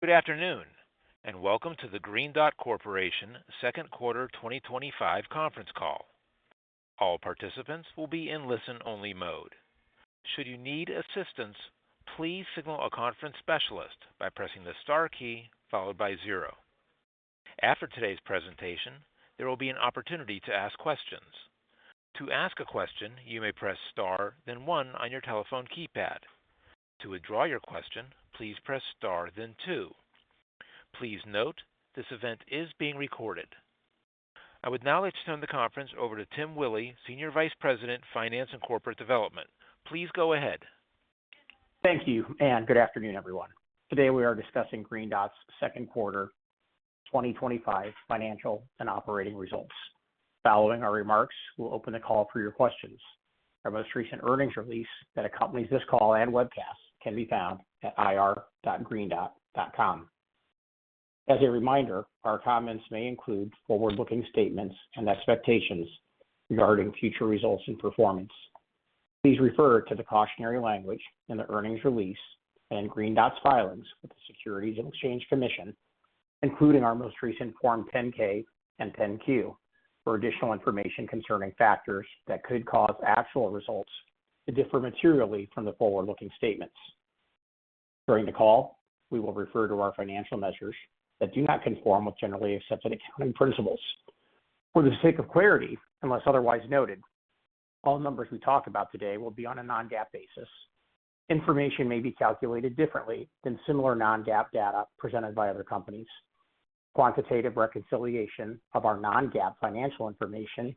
Good afternoon, and welcome to the Green Dot Corporation Second Quarter 2025 Conference Call. All participants will be in listen-only mode. Should you need assistance, please signal a conference specialist by pressing the star key followed by 0. After today's presentation, there will be an opportunity to ask questions. To ask a question, you may press star, then 1 on your telephone keypad. To withdraw your question, please press star, then 2. Please note, this event is being recorded. I would now like to turn the conference over to Tim Willi, Senior Vice President, Finance and Corporate Development. Please go ahead. Thank you, and good afternoon, everyone. Today we are discussing Green Dot's second quarter 2025 financial and operating results. Following our remarks, we'll open the call for your questions. Our most recent earnings release that accompanies this call and webcast can be found at ir.greendot.com. As a reminder, our comments may include forward-looking statements and expectations regarding future results and performance. Please refer to the cautionary language in the earnings release and Green Dot's filings with the Securities and Exchange Commission, including our most recent Form 10-K and 10-Q, for additional information concerning factors that could cause actual results to differ materially from the forward-looking statements. During the call, we will refer to our financial measures that do not conform with generally accepted accounting principles. For the sake of clarity, unless otherwise noted, all numbers we talk about today will be on a non-GAAP basis. Information may be calculated differently than similar non-GAAP data presented by other companies. Quantitative reconciliation of our non-GAAP financial information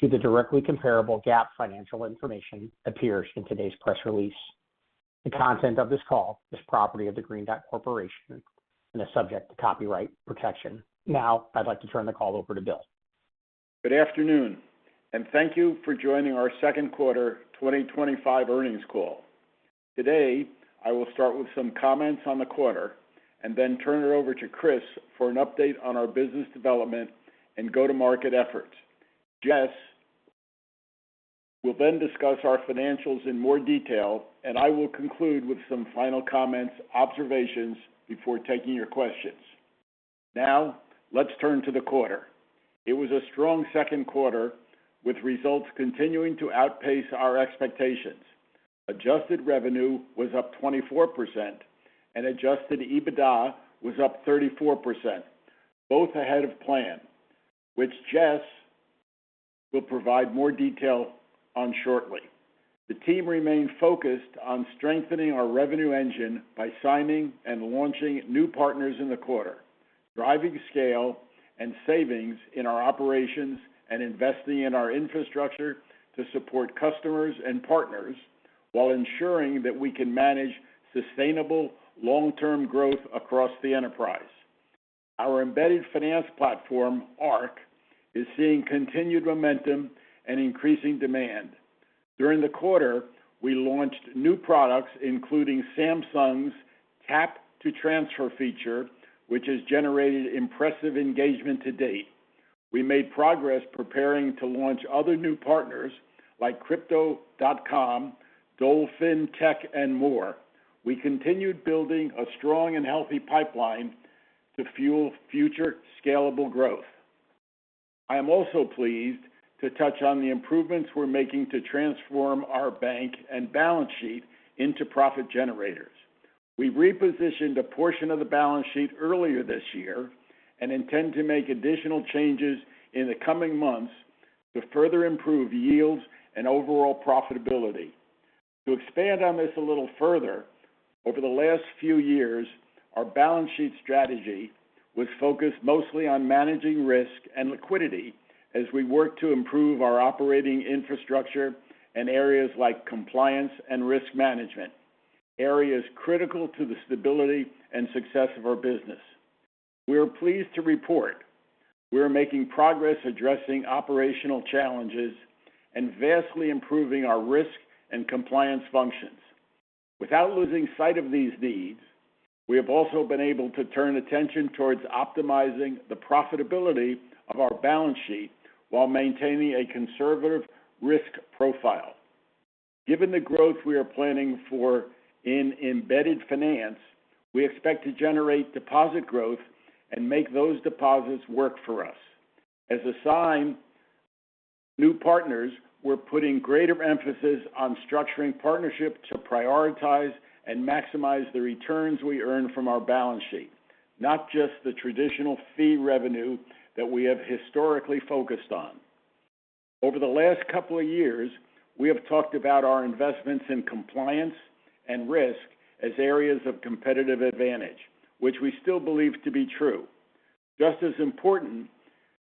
to the directly comparable GAAP financial information appears in today's press release. The content of this call is property of the Green Dot Corporation and is subject to copyright protection. Now, I'd like to turn the call over to Bill. Good afternoon, and thank you for joining our second quarter 2025 earnings call. Today, I will start with some comments on the quarter and then turn it over to Chris for an update on our business development and go-to-market efforts. Jess will then discuss our financials in more detail, and I will conclude with some final comments, observations, before taking your questions. Now, let's turn to the quarter. It was a strong second quarter with results continuing to outpace our expectations. Adjusted revenue was up 24% and adjusted EBITDA was up 34%, both ahead of plan, which Jess will provide more detail on shortly. The team remained focused on strengthening our revenue engine by signing and launching new partners in the quarter, driving scale and savings in our operations, and investing in our infrastructure to support customers and partners while ensuring that we can manage sustainable long-term growth across the enterprise. Our embedded finance platform, ARC, is seeing continued momentum and increasing demand. During the quarter, we launched new products including Samsung's Tap to Transfer feature, which has generated impressive engagement to date. We made progress preparing to launch other new partners like Crypto.com, Dolphin Tech, and more. We continued building a strong and healthy pipeline to fuel future scalable growth. I am also pleased to touch on the improvements we're making to transform our bank and balance sheet into profit generators. We repositioned a portion of the balance sheet earlier this year and intend to make additional changes in the coming months to further improve yields and overall profitability. To expand on this a little further, over the last few years, our balance sheet strategy was focused mostly on managing risk and liquidity as we work to improve our operating infrastructure and areas like compliance and risk management, areas critical to the stability and success of our business. We are pleased to report we are making progress addressing operational challenges and vastly improving our risk and compliance functions. Without losing sight of these needs, we have also been able to turn attention towards optimizing the profitability of our balance sheet while maintaining a conservative risk profile. Given the growth we are planning for in embedded finance, We expect to generate deposit growth and make those deposits work for us. As a sign, new partners, we're putting greater emphasis on structuring partnership to prioritize and maximize the returns we earn from our balance sheet, not just the traditional fee revenue that we have historically focused on. Over the last couple of years, we have talked about our investments in compliance and risk as areas of competitive advantage, which we still believe to be true. Just as important,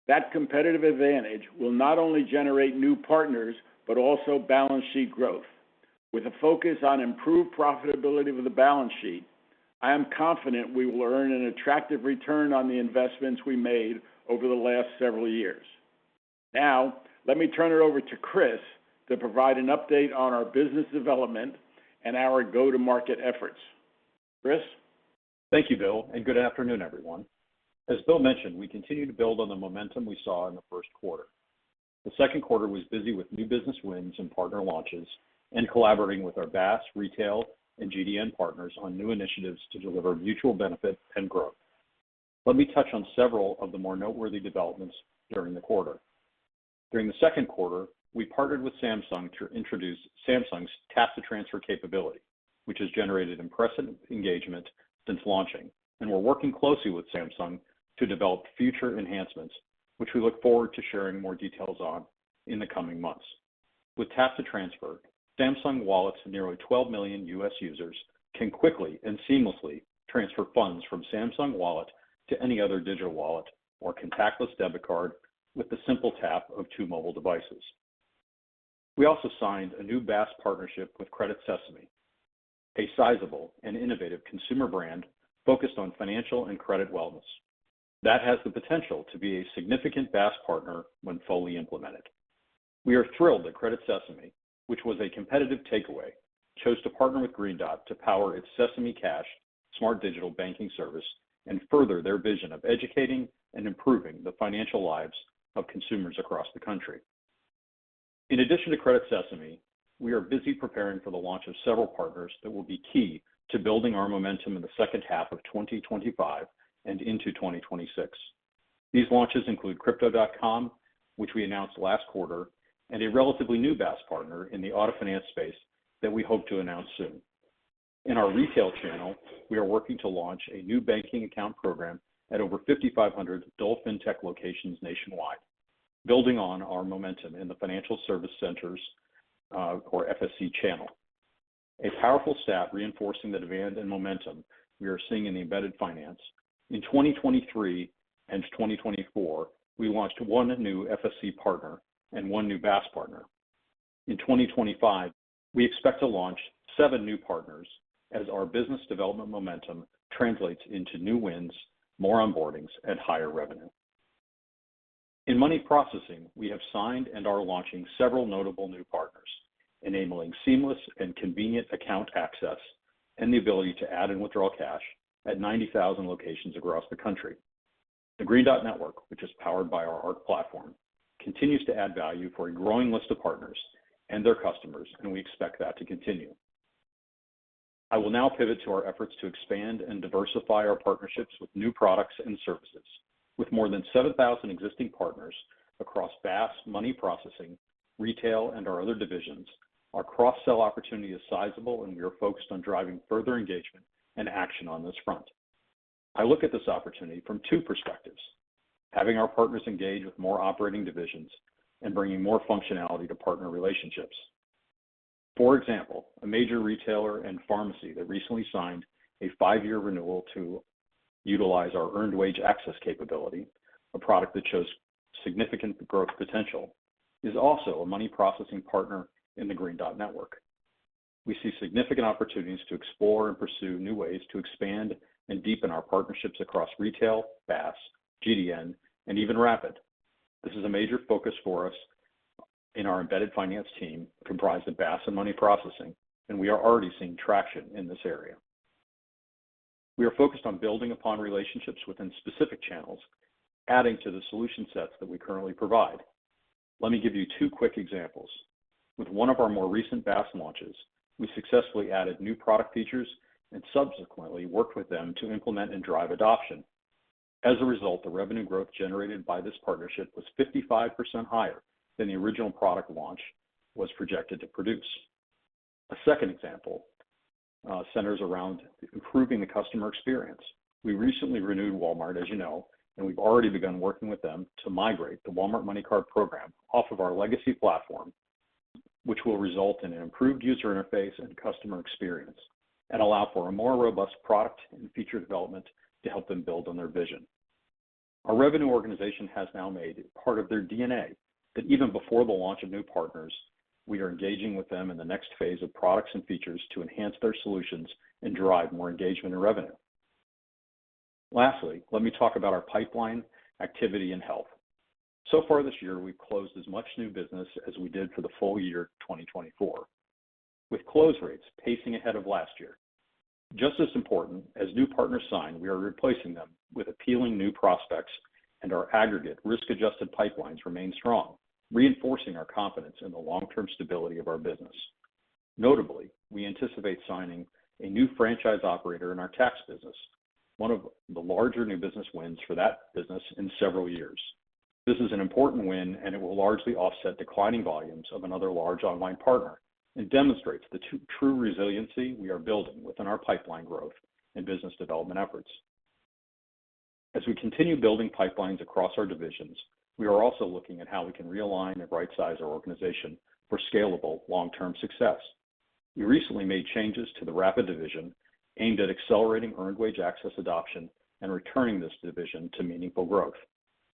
that competitive advantage will not only generate new partners, but also balance sheet growth. With a focus on improved profitability of the balance sheet, I am confident we will earn an attractive return on the investments we made over the last several years. Now, let me turn it over to Chris to provide an update on our business development and our go-to-market efforts. Chris? Thank you, Bill, and good afternoon, everyone. As Bill mentioned, we continue to build on the momentum we saw in the first quarter. The second quarter was busy with new business wins and partner launches and collaborating with our BaaS, retail, and GDN partners on new initiatives to deliver mutual benefit and growth. Let me touch on several of the more noteworthy developments during the quarter. During the second quarter, we partnered with Samsung to introduce Samsung's tap-to-transfer capability, which has generated impressive engagement since launching, and we're working closely with Samsung to develop future enhancements, which we look forward to sharing more details on in the coming months. With tap-to-transfer, Samsung Wallet's nearly 12 million U.S. users can quickly and seamlessly transfer funds from Samsung Wallet to any other digital wallet or contactless debit card with the simple tap of 2 mobile devices. We also signed a new BaaS partnership with Credit Sesame, a sizable and innovative consumer brand focused on financial and credit wellness. That has the potential to be a significant BaaS partner when fully implemented. We are thrilled that Credit Sesame, which was a competitive takeaway, chose to partner with Green Dot to power its Sesame Cash smart digital banking service and further their vision of educating and improving the financial lives of consumers across the country. In addition to Credit Sesame, we are busy preparing for the launch of several partners that will be key to building our momentum in the second half of 2025 and into 2026. These launches include Crypto.com, which we announced last quarter, and a relatively new BaaS partner in the auto finance space that we hope to announce soon. In our retail channel, we are working to launch a new banking account program at over 5,500 Dole FinTech locations nationwide, building on our momentum in the financial service centers or FSC channel. A powerful stat reinforcing the demand and momentum we are seeing in the embedded finance. In 2023 and 2024, we launched 1 new FSC partner and 1 new BaaS partner. In 2025, we expect to launch 7 new partners as our business development momentum translates into new wins, more onboardings, and higher revenue. In money processing, we have signed and are launching several notable new partners, enabling seamless and convenient account access and the ability to add and withdraw cash at 90,000 locations across the country. The Green Dot Network, which is powered by our ARC platform, continues to add value for a growing list of partners and their customers, and we expect that to continue. I will now pivot to our efforts to expand and diversify our partnerships with new products and services. With more than 7,000 existing partners across BaaS, money processing, retail, and our other divisions, our cross-sell opportunity is sizable, and we are focused on driving further engagement and action on this front. I look at this opportunity from 2 perspectives: having our partners engage with more operating divisions and bringing more functionality to partner relationships. For example, a major retailer and pharmacy that recently signed a 5-year renewal to utilize our earned wage access capability, a product that shows significant growth potential, is also a money processing partner in the Green Dot Network. We see significant opportunities to explore and pursue new ways to expand and deepen our partnerships across retail, BaaS, GDN, and even Rapid. This is a major focus for us in our embedded finance team comprised of BaaS and money processing, and we are already seeing traction in this area. We are focused on building upon relationships within specific channels, adding to the solution sets that we currently provide. Let me give you 2 quick examples. With one of our more recent BaaS launches, we successfully added new product features and subsequently worked with them to implement and drive adoption. As a result, the revenue growth generated by this partnership was 55% higher than the original product launch was projected to produce. A second example centers around improving the customer experience. We recently renewed Walmart, as you know, and we've already begun working with them to migrate the Walmart MoneyCard program off of our legacy platform, which will result in an improved user interface and customer experience and allow for a more robust product and feature development to help them build on their vision. Our revenue organization has now made it part of their DNA that even before the launch of new partners, we are engaging with them in the next phase of products and features to enhance their solutions and drive more engagement and revenue. Lastly, let me talk about our pipeline, activity, and health. So far this year, we've closed as much new business as we did for the full year 2024, with close rates pacing ahead of last year. Just as important, as new partners sign, we are replacing them with appealing new prospects, and our aggregate risk-adjusted pipelines remain strong, reinforcing our confidence in the long-term stability of our business. Notably, we anticipate signing a new franchise operator in our tax business, one of the larger new business wins for that business in several years. This is an important win, and it will largely offset declining volumes of another large online partner and demonstrates the true resiliency we are building within our pipeline growth and business development efforts. As we continue building pipelines across our divisions, we are also looking at how we can realign and right-size our organization for scalable long-term success. We recently made changes to the Rapid division aimed at accelerating earned wage access adoption and returning this division to meaningful growth.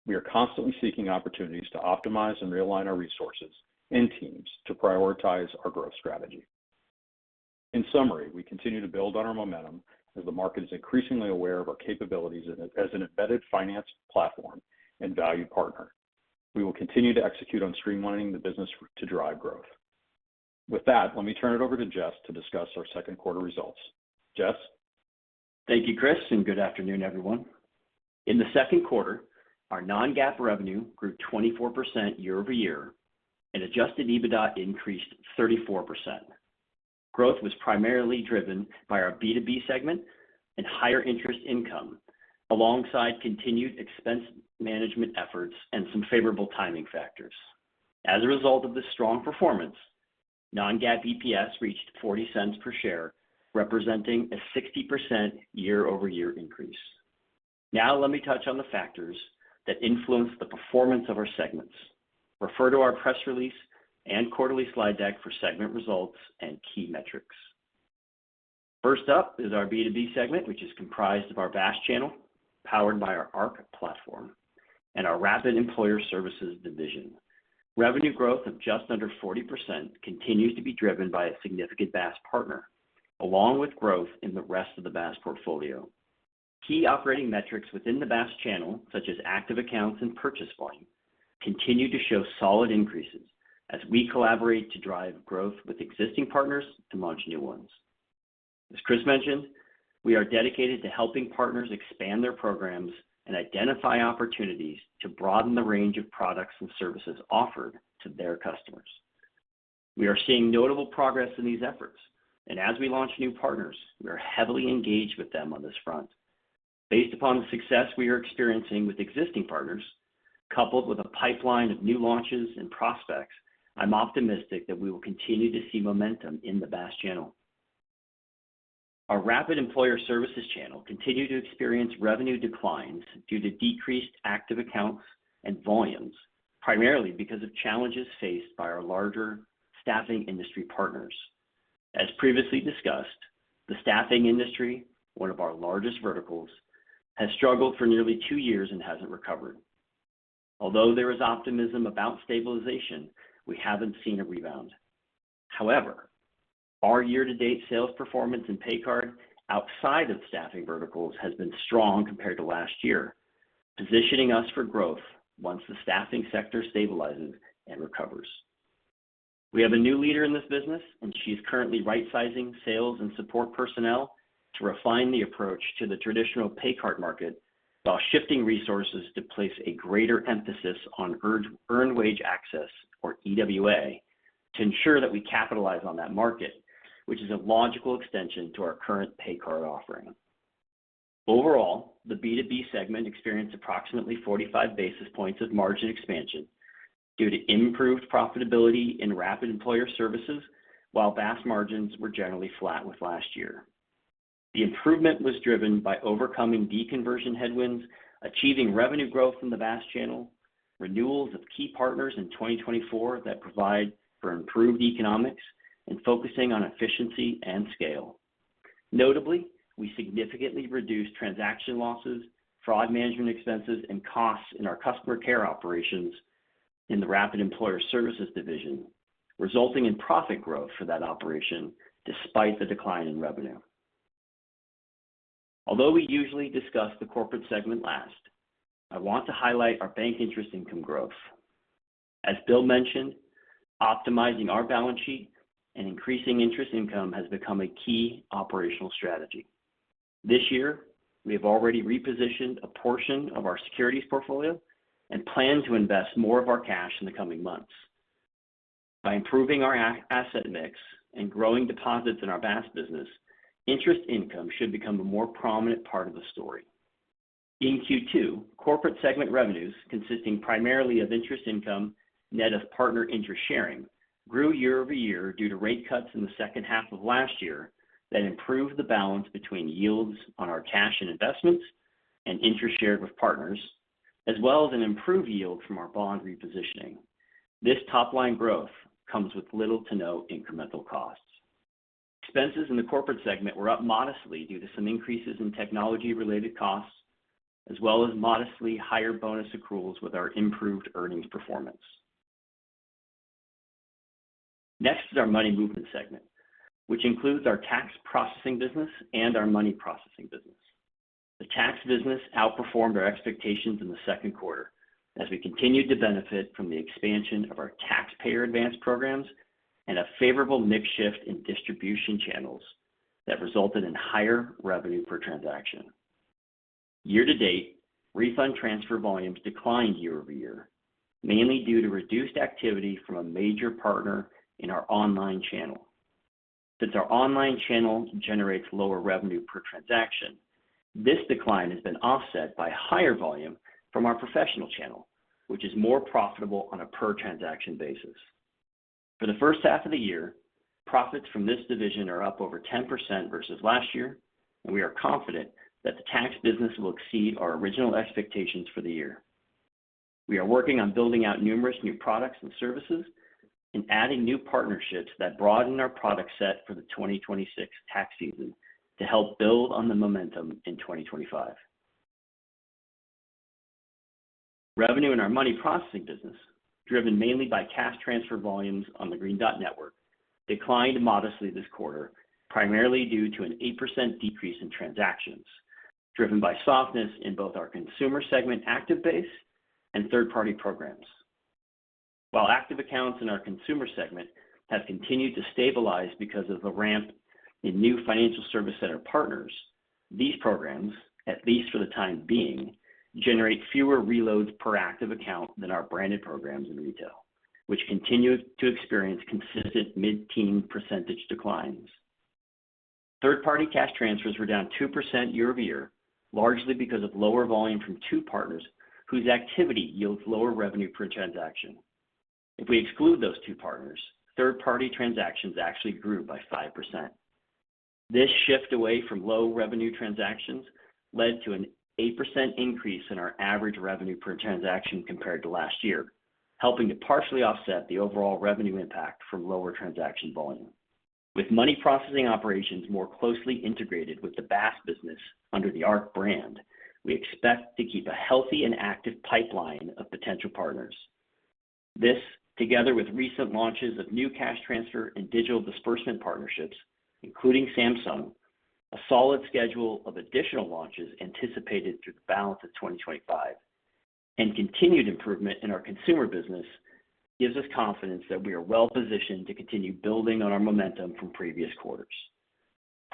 We are constantly seeking opportunities to optimize and realign our resources and teams to prioritize our growth strategy. In summary, we continue to build on our momentum as the market is increasingly aware of our capabilities as an embedded finance platform and valued partner. We will continue to execute on streamlining the business to drive growth. With that, let me turn it over to Jess to discuss our second quarter results. Jess? Thank you, Chris, and good afternoon, everyone. In the second quarter, our non-GAAP revenue grew 24% year over year, and adjusted EBITDA increased 34%. Growth was primarily driven by our B2B segment and higher interest income, alongside continued expense management efforts and some favorable timing factors. As a result of this strong performance, non-GAAP EPS reached 40 cents per share, representing a 60% year-over-year increase. Now let me touch on the factors that influence the performance of our segments. Refer to our press release and quarterly slide deck for segment results and key metrics. First up is our B2B segment, which is comprised of our BaaS channel, powered by our ARC platform, and our Rapid Employer Services division. Revenue growth of just under 40% continues to be driven by a significant BaaS partner, along with growth in the rest of the BaaS portfolio. Key operating metrics within the BaaS channel, such as active accounts and purchase volume, continue to show solid increases as we collaborate to drive growth with existing partners and launch new ones. As Chris mentioned, we are dedicated to helping partners expand their programs and identify opportunities to broaden the range of products and services offered to their customers. We are seeing notable progress in these efforts, and as we launch new partners, we are heavily engaged with them on this front. Based upon the success we are experiencing with existing partners, coupled with a pipeline of new launches and prospects, I'm optimistic that we will continue to see momentum in the BaaS channel. Our Rapid Employer Services channel continued to experience revenue declines due to decreased active accounts and volumes, primarily because of challenges faced by our larger staffing industry partners. As previously discussed, the staffing industry, one of our largest verticals, has struggled for nearly 2 years and hasn't recovered. Although there is optimism about stabilization, we haven't seen a rebound. However, our year-to-date sales performance in PayCard outside of staffing verticals has been strong compared to last year, positioning us for growth once the staffing sector stabilizes and recovers. We have a new leader in this business, and she's currently right-sizing sales and support personnel to refine the approach to the traditional PayCard market while shifting resources to place a greater emphasis on earned wage access, or EWA, to ensure that we capitalize on that market which is a logical extension to our current pay card offering. Overall, the B2B segment experienced approximately 45 basis points of margin expansion due to improved profitability in rapid employer services, while BaaS margins were generally flat with last year. The improvement was driven by overcoming deconversion headwinds, achieving revenue growth in the BaaS channel, renewals of key partners in 2024 that provide for improved economics, and focusing on efficiency and scale. Notably, we significantly reduced transaction losses, fraud management expenses, and costs in our customer care operations in the Rapid Employer Services division, resulting in profit growth for that operation despite the decline in revenue. Although we usually discuss the corporate segment last, I want to highlight our bank interest income growth. As Bill mentioned, optimizing our balance sheet and increasing interest income has become a key operational strategy. This year, we have already repositioned a portion of our securities portfolio and plan to invest more of our cash in the coming months. By improving our asset mix and growing deposits in our BaaS business, interest income should become a more prominent part of the story. In Q2, corporate segment revenues, consisting primarily of interest income net of partner interest sharing, grew year over year due to rate cuts in the second half of last year that improved the balance between yields on our cash and investments and interest shared with partners, as well as an improved yield from our bond repositioning. This top-line growth comes with little to no incremental costs. Expenses in the corporate segment were up modestly due to some increases in technology-related costs, as well as modestly higher bonus accruals with our improved earnings performance. Next is our money movement segment, which includes our tax processing business and our money processing business. The tax business outperformed our expectations in the second quarter as we continued to benefit from the expansion of our taxpayer advance programs and a favorable mix shift in distribution channels that resulted in higher revenue per transaction. Year to date, refund transfer volumes declined year over year, mainly due to reduced activity from a major partner in our online channel. Since our online channel generates lower revenue per transaction, this decline has been offset by higher volume from our professional channel, which is more profitable on a per transaction basis. For the first half of the year, profits from this division are up over 10% versus last year, and we are confident that the tax business will exceed our original expectations for the year. We are working on building out numerous new products and services and adding new partnerships that broaden our product set for the 2026 tax season to help build on the momentum in 2025. Revenue in our money processing business, driven mainly by cash transfer volumes on the Green Dot network, declined modestly this quarter, primarily due to an 8% decrease in transactions, driven by softness in both our consumer segment active base and third-party programs. While active accounts in our consumer segment have continued to stabilize because of the ramp in new financial service center partners, these programs, at least for the time being, generate fewer reloads per active account than our branded programs in retail, which continue to experience consistent mid-teen percentage declines. Third-party cash transfers were down 2% year over year, largely because of lower volume from two partners whose activity yields lower revenue per transaction. If we exclude those two partners, third-party transactions actually grew by 5%. This shift away from low revenue transactions led to an 8% increase in our average revenue per transaction compared to last year, helping to partially offset the overall revenue impact from lower transaction volume. With money processing operations more closely integrated with the BaaS business under the ARC brand, we expect to keep a healthy and active pipeline of potential partners. This, together with recent launches of new cash transfer and digital disbursement partnerships, including Samsung, a solid schedule of additional launches anticipated through the balance of 2025, and continued improvement in our consumer business, gives us confidence that we are well positioned to continue building on our momentum from previous quarters.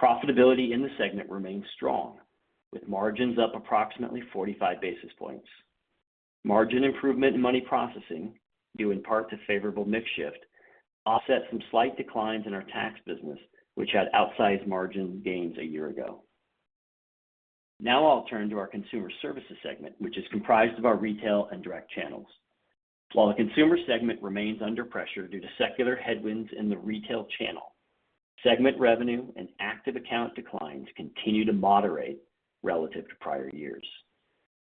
Profitability in the segment remains strong, with margins up approximately 45 basis points. Margin improvement in money processing, due in part to favorable mix shift, offset some slight declines in our tax business which had outsized margin gains a year ago. Now I'll turn to our consumer services segment, which is comprised of our retail and direct channels. While the consumer segment remains under pressure due to secular headwinds in the retail channel, segment revenue and active account declines continue to moderate relative to prior years.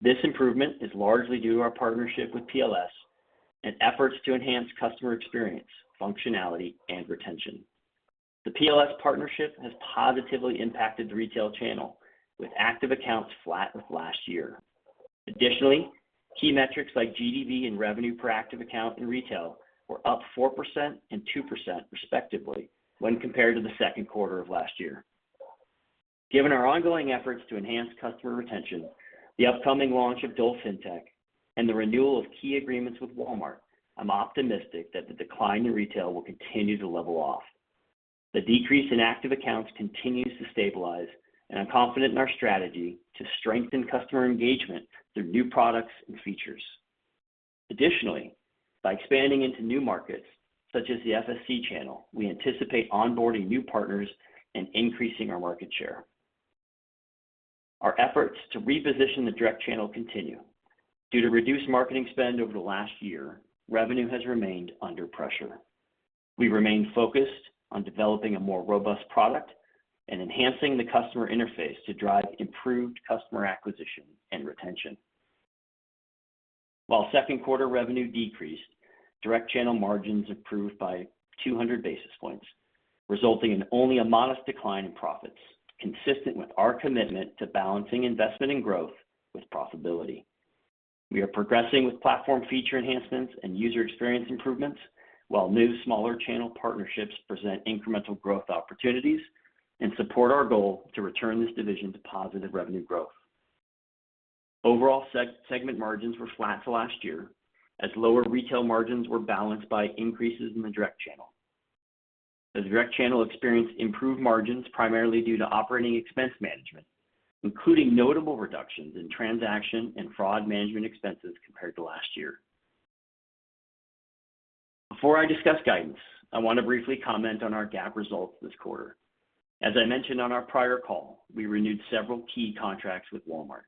This improvement is largely due to our partnership with PLS and efforts to enhance customer experience, functionality, and retention. The PLS partnership has positively impacted the retail channel, with active accounts flat with last year. Additionally, key metrics like GDV and revenue per active account in retail were up 4% and 2% respectively when compared to the second quarter of last year. Given our ongoing efforts to enhance customer retention, the upcoming launch of Dole FinTech, and the renewal of key agreements with Walmart, I'm optimistic that the decline in retail will continue to level off. The decrease in active accounts continues to stabilize, and I'm confident in our strategy to strengthen customer engagement through new products and features. Additionally, by expanding into new markets, such as the FSC channel, we anticipate onboarding new partners and increasing our market share. Our efforts to reposition the direct channel continue. Due to reduced marketing spend over the last year, revenue has remained under pressure. We remain focused on developing a more robust product and enhancing the customer interface to drive improved customer acquisition and retention. While second quarter revenue decreased, direct channel margins improved by 200 basis points, resulting in only a modest decline in profits, consistent with our commitment to balancing investment and growth with profitability. We are progressing with platform feature enhancements and user experience improvements, while new smaller channel partnerships present incremental growth opportunities and support our goal to return this division to positive revenue growth. Overall segment margins were flat to last year, as lower retail margins were balanced by increases in the direct channel. The direct channel experienced improved margins primarily due to operating expense management, including notable reductions in transaction and fraud management expenses compared to last year. Before I discuss guidance, I want to briefly comment on our GAAP results this quarter. As I mentioned on our prior call, we renewed several key contracts with Walmart.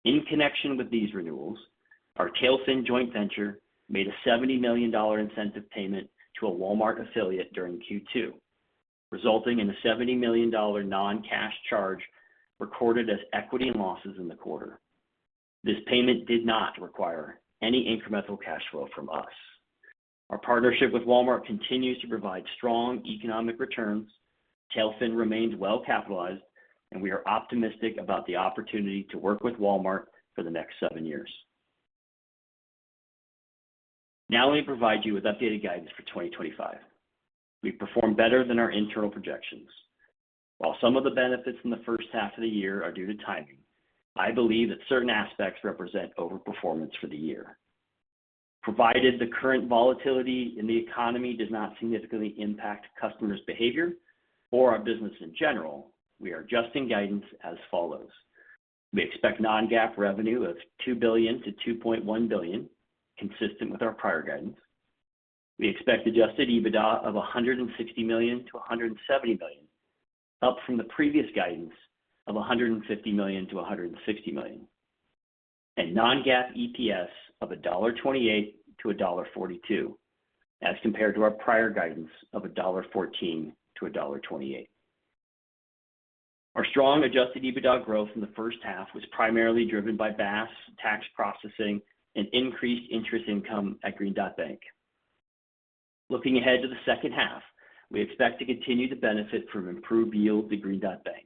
In connection with these renewals, our Tailfin joint venture made a $70 million incentive payment to a Walmart affiliate during Q2, resulting in a $70 million non-cash charge recorded as equity and losses in the quarter. This payment did not require any incremental cash flow from us. Our partnership with Walmart continues to provide strong economic returns. Tailfin remains well capitalized, and we are optimistic about the opportunity to work with Walmart for the next 7 years. Now let me provide you with updated guidance for 2025. We've performed better than our internal projections. While some of the benefits in the first half of the year are due to timing, I believe that certain aspects represent overperformance for the year. Provided the current volatility in the economy does not significantly impact customers' behavior or our business in general, we are adjusting guidance as follows. We expect non-GAAP revenue of $2 billion to $2.1 billion, consistent with our prior guidance. We expect adjusted EBITDA of $160 million to $170 million, up from the previous guidance of $150 million to $160 million, and non-GAAP EPS of $1.28 to $1.42, as compared to our prior guidance of $1.14 to $1.28. Our strong adjusted EBITDA growth in the first half was primarily driven by BaaS, tax processing, and increased interest income at Green Dot Bank. Looking ahead to the second half, we expect to continue to benefit from improved yields at Green Dot Bank.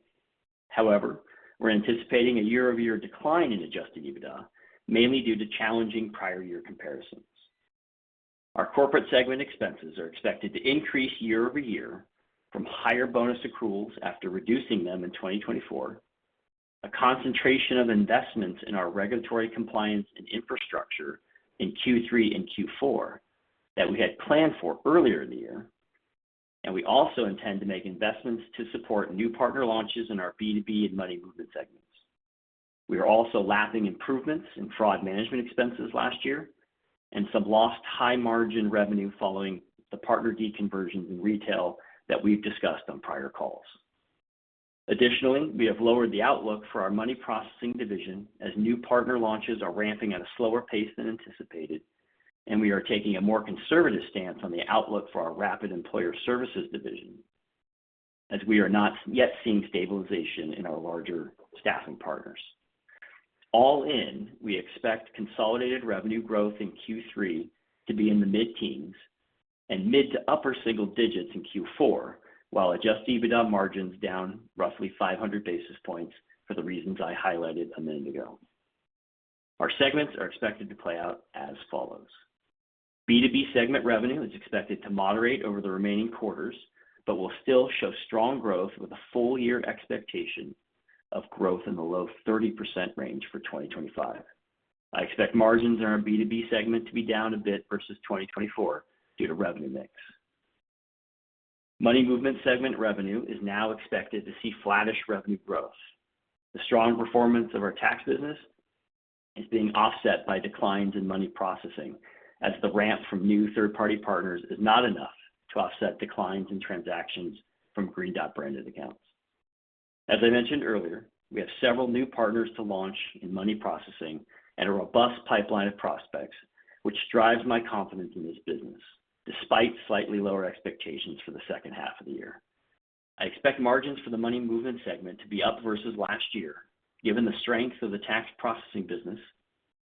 However, we're anticipating a year-over-year decline in adjusted EBITDA, mainly due to challenging prior year comparisons. Our corporate segment expenses are expected to increase year over year from higher bonus accruals after reducing them in 2024, a concentration of investments in our regulatory compliance and infrastructure in Q3 and Q4 that we had planned for earlier in the year, and we also intend to make investments to support new partner launches in our B2B and money movement segments. We are also lapping improvements in fraud management expenses last year and some lost high margin revenue following the partner deconversions in retail that we've discussed on prior calls. Additionally, we have lowered the outlook for our money processing division as new partner launches are ramping at a slower pace than anticipated, and we are taking a more conservative stance on the outlook for our rapid employer services division, as we are not yet seeing stabilization in our larger staffing partners. All in, we expect consolidated revenue growth in Q3 to be in the mid-teens and mid to upper single digits in Q4, while adjusted EBITDA margins down roughly 500 basis points for the reasons I highlighted a minute ago. Our segments are expected to play out as follows. B2B segment revenue is expected to moderate over the remaining quarters, but will still show strong growth with a full year expectation of growth in the low 30% range for 2025. I expect margins in our B2B segment to be down a bit versus 2024 due to revenue mix. Money movement segment revenue is now expected to see flattish revenue growth. The strong performance of our tax business is being offset by declines in money processing, as the ramp from new third-party partners is not enough to offset declines in transactions from Green Dot branded accounts. As I mentioned earlier, we have several new partners to launch in money processing and a robust pipeline of prospects, which drives my confidence in this business, despite slightly lower expectations for the second half of the year. I expect margins for the money movement segment to be up versus last year, given the strength of the tax processing business,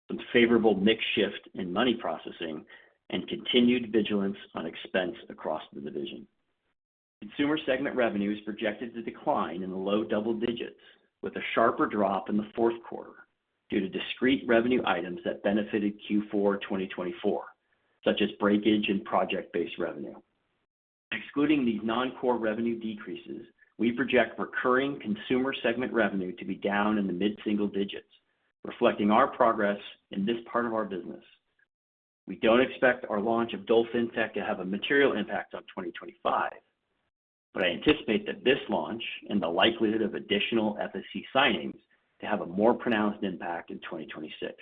some favorable mix shift in money processing, and continued vigilance on expense across the division. Consumer segment revenue is projected to decline in the low double digits, with a sharper drop in the fourth quarter due to discrete revenue items that benefited Q4 2024, such as breakage and project-based revenue. Excluding these non-core revenue decreases, we project recurring consumer segment revenue to be down in the mid-single digits, reflecting our progress in this part of our business. We don't expect our launch of Dole FinTech to have a material impact on 2025, but I anticipate that this launch and the likelihood of additional FSC signings to have a more pronounced impact in 2026.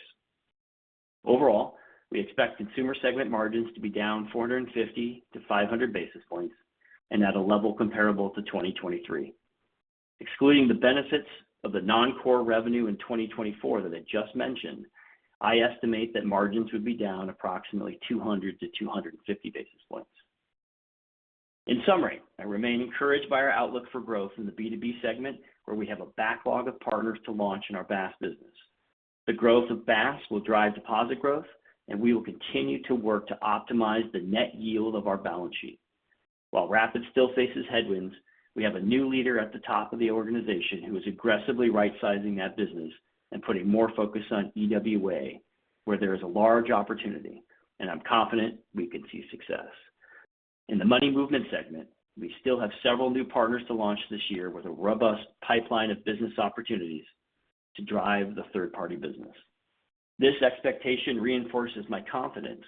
Overall, we expect consumer segment margins to be down 450 to 500 basis points and at a level comparable to 2023. Excluding the benefits of the non-core revenue in 2024 that I just mentioned, I estimate that margins would be down approximately 200 to 250 basis points. In summary, I remain encouraged by our outlook for growth in the B2B segment, where we have a backlog of partners to launch in our BaaS business. The growth of BaaS will drive deposit growth, and we will continue to work to optimize the net yield of our balance sheet. While Rapid still faces headwinds, we have a new leader at the top of the organization who is aggressively right-sizing that business and putting more focus on EWA, where there is a large opportunity, and I'm confident we can see success. In the money movement segment, we still have several new partners to launch this year with a robust pipeline of business opportunities to drive the third-party business. This expectation reinforces my confidence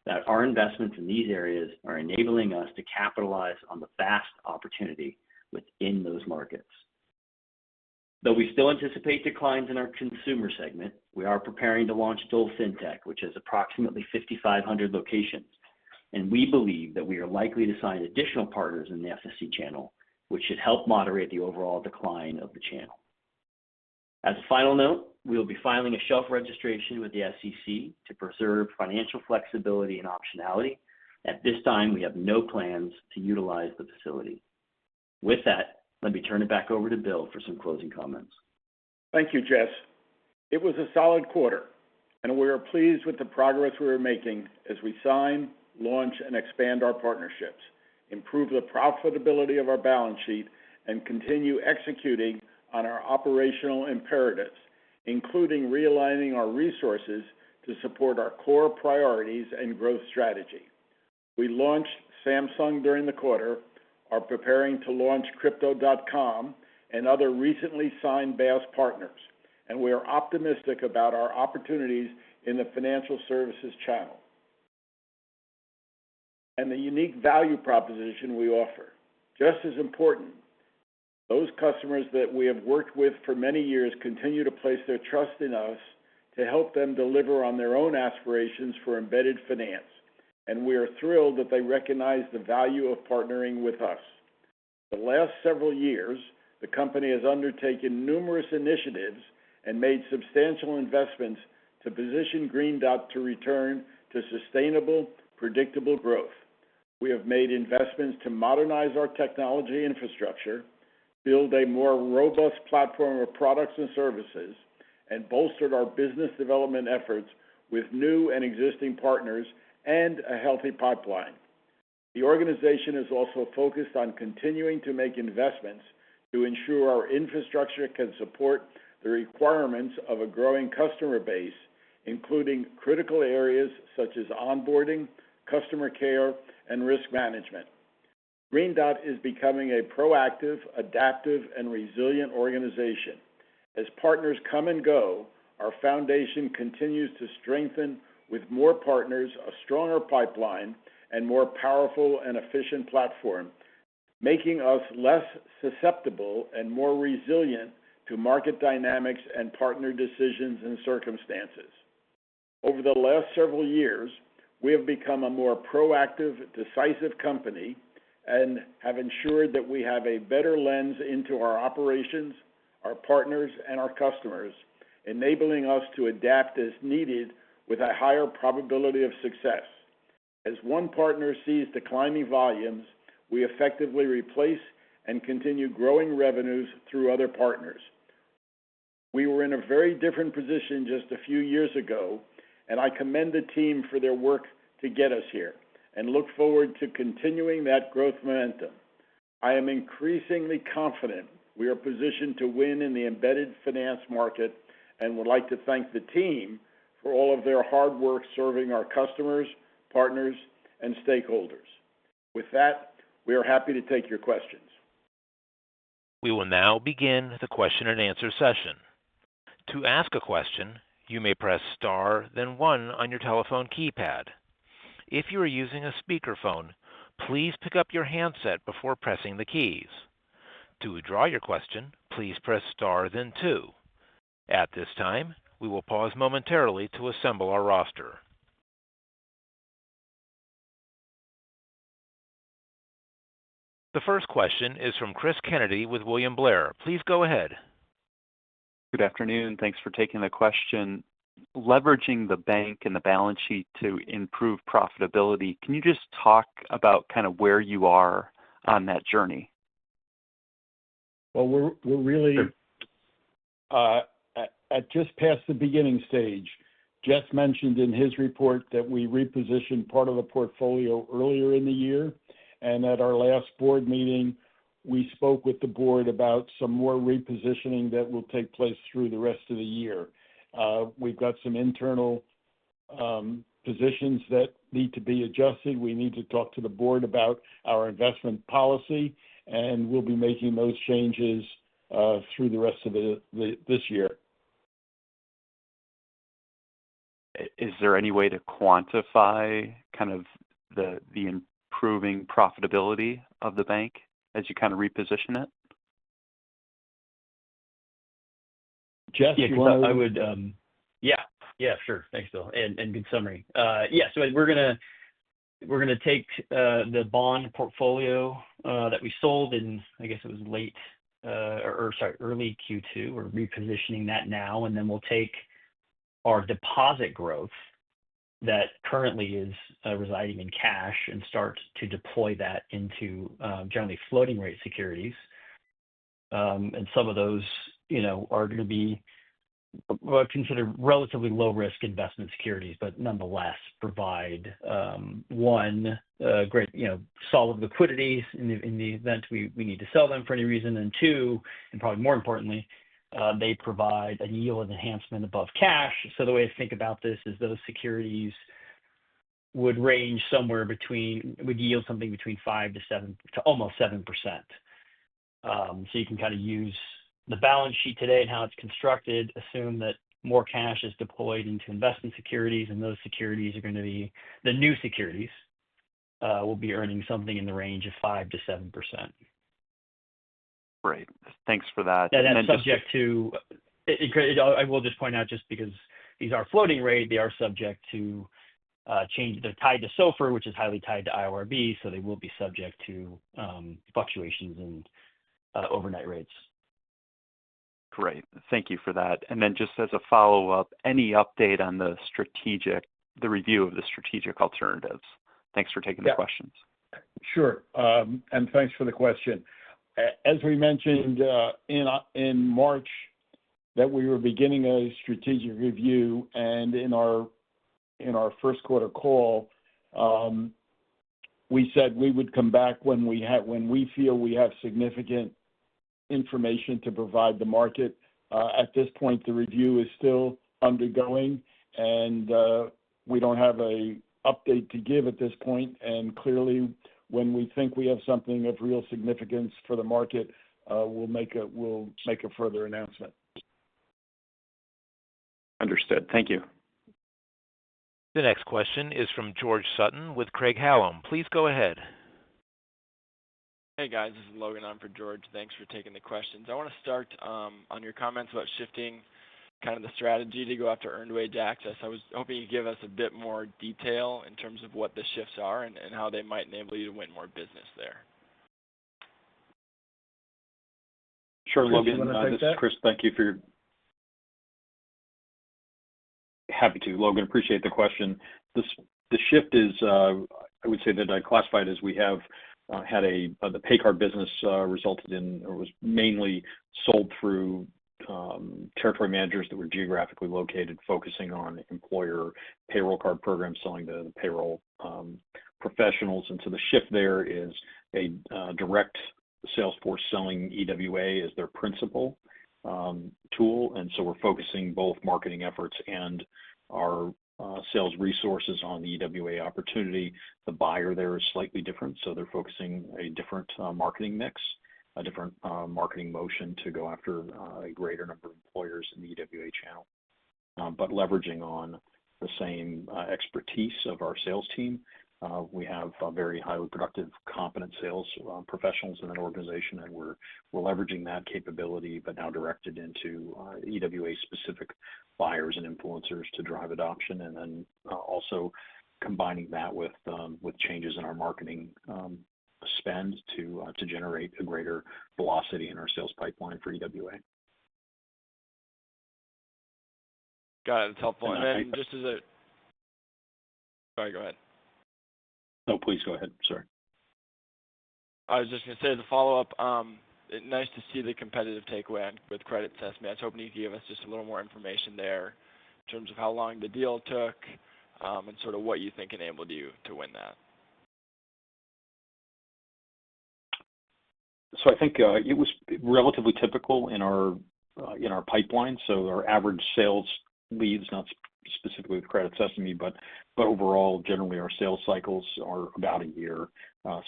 that our investments in these areas are enabling us to capitalize on the vast opportunity within those markets. Though we still anticipate declines in our consumer segment, we are preparing to launch Dole FinTech, which has approximately 5,500 locations, and we believe that we are likely to sign additional partners in the FSC channel, which should help moderate the overall decline of the channel. As a final note, we will be filing a shelf registration with the SEC to preserve financial flexibility and optionality. At this time, we have no plans to utilize the facility. With that, let me turn it back over to Bill for some closing comments. Thank you, Jess. It was a solid quarter, and we are pleased with the progress we are making as we sign, launch, and expand our partnerships, improve the profitability of our balance sheet, and continue executing on our operational imperatives, including realigning our resources to support our core priorities and growth strategy. We launched Samsung during the quarter, are preparing to launch Crypto.com and other recently signed BaaS partners, and we are optimistic about our opportunities in the financial services channel and the unique value proposition we offer. Just as important, those customers that we have worked with for many years continue to place their trust in us to help them deliver on their own aspirations for embedded finance, and we are thrilled that they recognize the value of partnering with us. The last several years, the company has undertaken numerous initiatives and made substantial investments to position Green Dot to return to sustainable, predictable growth. We have made investments to modernize our technology infrastructure, build a more robust platform of products and services, and bolstered our business development efforts with new and existing partners and a healthy pipeline. The organization is also focused on continuing to make investments to ensure our infrastructure can support the requirements of a growing customer base, including critical areas such as onboarding, customer care, and risk management. Green Dot is becoming a proactive, adaptive, and resilient organization. As partners come and go, our foundation continues to strengthen with more partners, a stronger pipeline, and more powerful and efficient platform, making us less susceptible and more resilient to market dynamics and partner decisions and circumstances. Over the last several years, we have become a more proactive, decisive company and have ensured that we have a better lens into our operations, our partners, and our customers, enabling us to adapt as needed with a higher probability of success. As one partner sees declining volumes, we effectively replace and continue growing revenues through other partners. We were in a very different position just a few years ago, and I commend the team for their work to get us here and look forward to continuing that growth momentum. I am increasingly confident we are positioned to win in the embedded finance market and would like to thank the team for all of their hard work serving our customers, partners, and stakeholders. With that, we are happy to take your questions. We will now begin the question and answer session. To ask a question, you may press star, then one on your telephone keypad. If you are using a speakerphone, please pick up your handset before pressing the keys. To withdraw your question, please press star, then two. At this time, we will pause momentarily to assemble our roster. The first question is from Chris Kennedy with William Blair. Please go ahead. Good afternoon. Thanks for taking the question. Leveraging the bank and the balance sheet to improve profitability, can you just talk about kind of where you are on that journey? Well, we're really at just past the beginning stage. Jess mentioned in his report that we repositioned part of the portfolio earlier in the year, and at our last board meeting, we spoke with the board about some more repositioning that will take place through the rest of the year. We've got some internal positions that need to be adjusted. We need to talk to the board about our investment policy, and we'll be making those changes through the rest of this year. Is there any way to quantify kind of the improving profitability of the bank as you kind of reposition it? Jess, Yeah, you want to... I would, yeah, sure. Thanks, Bill, and good summary. So we're gonna take the bond portfolio that we sold in, I guess it was early Q2. We're repositioning that now, and then we'll take our deposit growth that currently is residing in cash and start to deploy that into generally floating rate securities. And some of those, are going to be considered relatively low risk investment securities, but nonetheless provide great, solid liquidity in the event we need to sell them for any reason, and two, and probably more importantly, they provide a yield enhancement above cash. So the way to think about this is those securities would range would yield something between 5 to almost 7%. So you can kind of use the balance sheet today and how it's constructed, assume that more cash is deployed into investment securities, and those securities are going to be, the new securities will be earning something in the range of 5 to 7%. Great. Thanks for that. And that's subject to, I will just point out, just because these are floating rate, they are subject to change. They're tied to SOFR, which is highly tied to IORB, so they will be subject to fluctuations in overnight rates. Great. Thank you for that. And then just as a follow-up, any update on the review of the strategic alternatives? Thanks for taking the questions. Sure. And thanks for the question. As we mentioned in March, that we were beginning a strategic review, and in our first quarter call, we said we would come back when we feel we have significant information to provide the market. At this point, the review is still undergoing, and we don't have a update to give at this point. And clearly, when we think we have something of real significance for the market, we'll make a further announcement. Understood. Thank you. The next question is from George Sutton with Craig-Hallum. Please go ahead. Hey guys, this is Logan on for George. Thanks for taking the questions. I want to start on your comments about shifting kind of the strategy to go after earned wage access. I was hoping you'd give us a bit more detail in terms of what the shifts are and how they might enable you to win more business there. Sure, Chris, Logan. This is Chris. Thank you for your... Happy to. Logan, appreciate the question. The shift is, I would say that I classified as we have had the pay card business resulted in, or was mainly sold through territory managers that were geographically located, focusing on employer payroll card programs, selling to the payroll professionals. And so the shift there is a direct sales force selling EWA as their principal tool. And so we're focusing both marketing efforts and our sales resources on the EWA opportunity. The buyer there is slightly different, so they're focusing a different marketing mix, a different marketing motion to go after a greater number of employers in the EWA channel, but leveraging on the same expertise of our sales team. We have very highly productive, competent sales professionals in an organization, and we're leveraging that capability, but now directed into EWA-specific buyers and influencers to drive adoption, and then also combining that with changes in our marketing spend to generate a greater velocity in our sales pipeline for EWA. Got it. It's helpful. And then just as a... Sorry, go ahead. No, please go ahead. Sorry. I was just going to say, as a follow-up, nice to see the competitive takeaway with Credit Sesame. I was hoping you could give us just a little more information there in terms of how long the deal took and sort of what you think enabled you to win that. So I think it was relatively typical in our pipeline. So our average sales leads, not specifically with Credit Sesame, but overall, generally our sales cycles are about a year,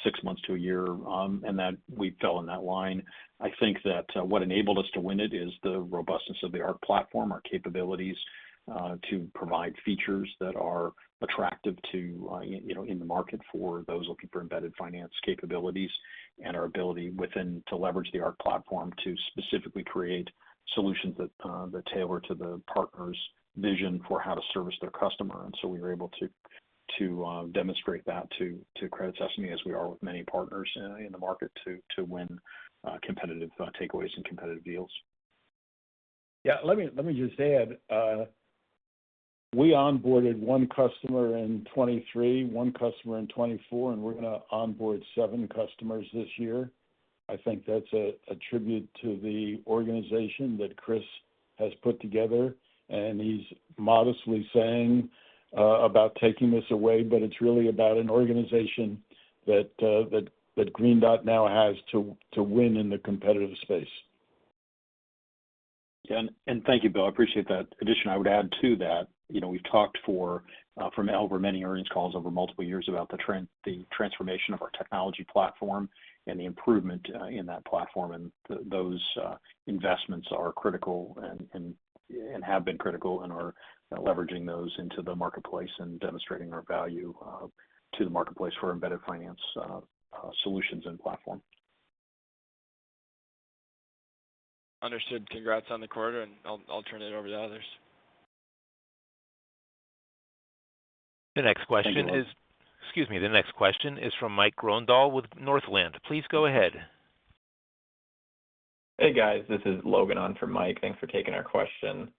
6 months to a year, and that we fell in that line. I think that what enabled us to win it is the robustness of the ARC platform, our capabilities to provide features that are attractive to in the market for those looking for embedded finance capabilities, and our ability to leverage the ARC platform to specifically create solutions that tailor to the partner's vision for how to service their customer. And so we were able to demonstrate that to Credit Sesame, as we are with many partners in the market, to win competitive takeaways and competitive deals. Yeah, let me just add. We onboarded one customer in 23, one customer in 24, and we're going to onboard 7 customers this year. I think that's a tribute to the organization that Chris has put together, and he's modestly saying about taking this away, but it's really about an organization that Green Dot now has to win in the competitive space. Yeah, and thank you, Bill. I appreciate that addition. I would add to that, we've talked from over many earnings calls over multiple years about the transformation of our technology platform and the improvement in that platform, and those investments are critical and have been critical, and are leveraging those into the marketplace and demonstrating our value to the marketplace for embedded finance solutions and platform. Understood. Congrats on the quarter, and I'll turn it over to others. The next question Logan. the next question is from Mike Grondahl with Northland. Please go ahead. Hey guys, this is Logan on for Mike. Thanks for taking our question.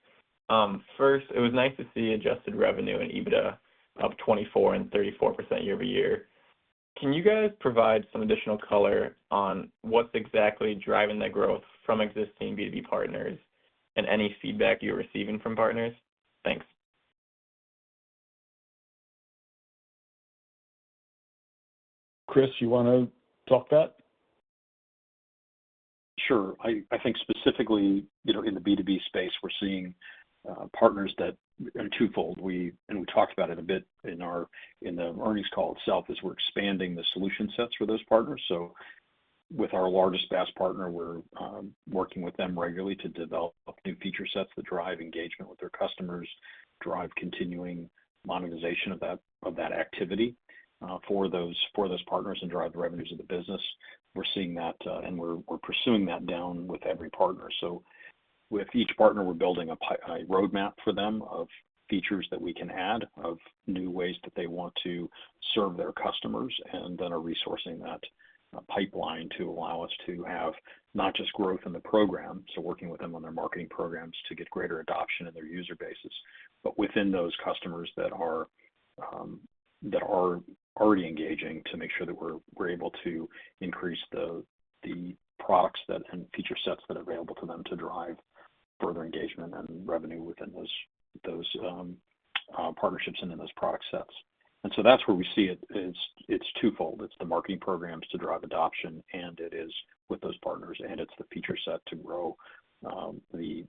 First, it was nice to see adjusted revenue and EBITDA up 24 and 34% year over year. Can you guys provide some additional color on what's exactly driving that growth from existing B2B partners and any feedback you're receiving from partners? Thanks. Chris, you want to talk that? Sure. I think specifically, in the B2B space, we're seeing partners that are twofold. We talked about it a bit in the earnings call itself, is we're expanding the solution sets for those partners. So with our largest BaaS partner, we're working with them regularly to develop new feature sets that drive engagement with their customers, drive continuing monetization of that activity for those partners, and drive the revenues of the business. We're seeing that, and we're pursuing that down with every partner. So with each partner, we're building a roadmap for them of features that we can add, of new ways that they want to serve their customers, and then are resourcing that pipeline to allow us to have not just growth in the program, so working with them on their marketing programs to get greater adoption in their user bases, but within those customers that are already engaging, to make sure that we're able to increase the products and feature sets that are available to them to drive further engagement and revenue within those partnerships and in those product sets. And so that's where we see it. It's twofold. It's the marketing programs to drive adoption, and it is with those partners, and it's the feature set to grow the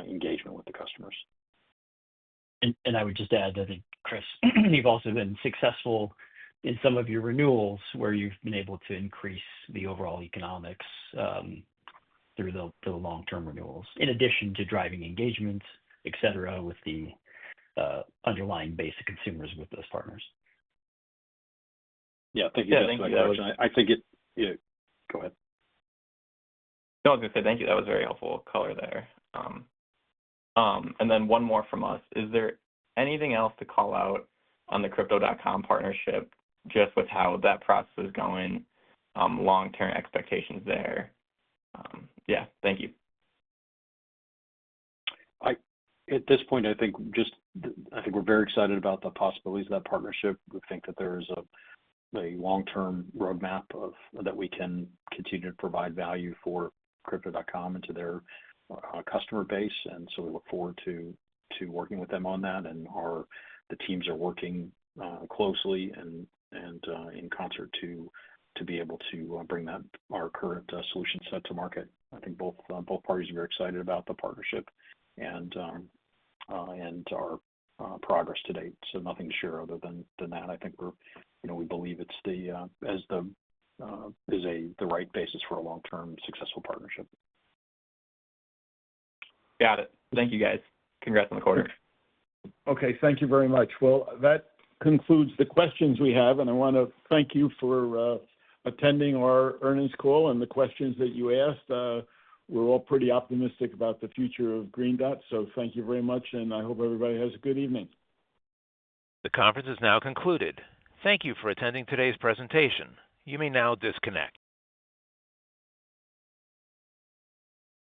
engagement with the customers. And I would just add that, I think, Chris, you've also been successful in some of your renewals where you've been able to increase the overall economics through the long-term renewals, in addition to driving engagement, et cetera, with the underlying base of consumers with those partners. Yeah, thank you. Yeah, thank you. I think go ahead. No, I was going to say thank you. That was very helpful color there. And then one more from us. Is there anything else to call out on the Crypto.com partnership, just with how that process is going, long-term expectations there? Yeah, thank you. At this point, I think we're very excited about the possibilities of that partnership. We think that there is a long-term roadmap that we can continue to provide value for Crypto.com and to their customer base, and so we look forward to working with them on that. And the teams are working closely and in concert to be able to bring our current solution set to market. I think both parties are very excited about the partnership and our progress to date. So nothing to share other than that. I think we believe it's the right basis for a long-term successful partnership. Got it. Thank you, guys. Congrats on the quarter. Okay, thank you very much. Well, that concludes the questions we have, and I want to thank you for attending our earnings call and the questions that you asked. We're all pretty optimistic about the future of Green Dot, so thank you very much, and I hope everybody has a good evening. The conference is now concluded. Thank you for attending today's presentation. You may now disconnect.